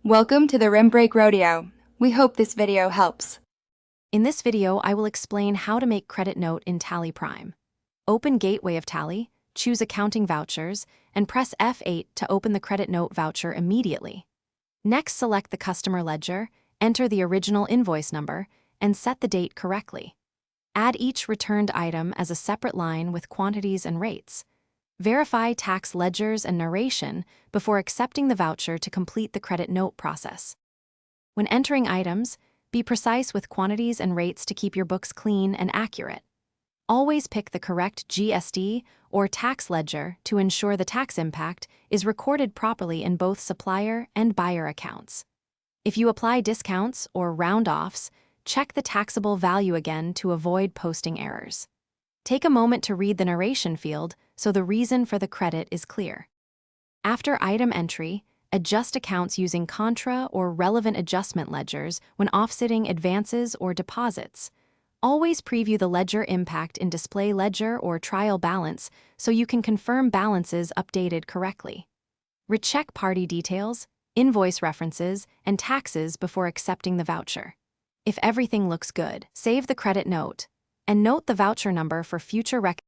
Welcome to the Rim Break Rodeo. We hope this video helps. In this video, I will explain how to make credit note in Tally Prime. Open Gateway of Tally, choose Accounting Vouchers, and press F8 to open the credit note voucher immediately. Next, select the customer ledger, enter the original invoice number, and set the date correctly. Add each returned item as a separate line with quantities and rates. Verify tax ledgers and narration before accepting the voucher to complete the credit note process. When entering items, be precise with quantities and rates to keep your books clean and accurate. Always pick the correct GSD or tax ledger to ensure the tax impact is recorded properly in both supplier and buyer accounts. If you apply discounts or round-offs, check the taxable value again to avoid posting errors. Take a moment to read the narration field so the reason for the credit is clear. After item entry, adjust accounts using contra or relevant adjustment ledgers when offsetting advances or deposits. Always preview the ledger impact in display ledger or trial balance so you can confirm balances updated correctly. Recheck party details, invoice references, and taxes before accepting the voucher. If everything looks good, save the credit note and note the voucher number for future records.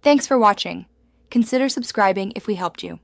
Thanks for watching. Consider subscribing if we helped you.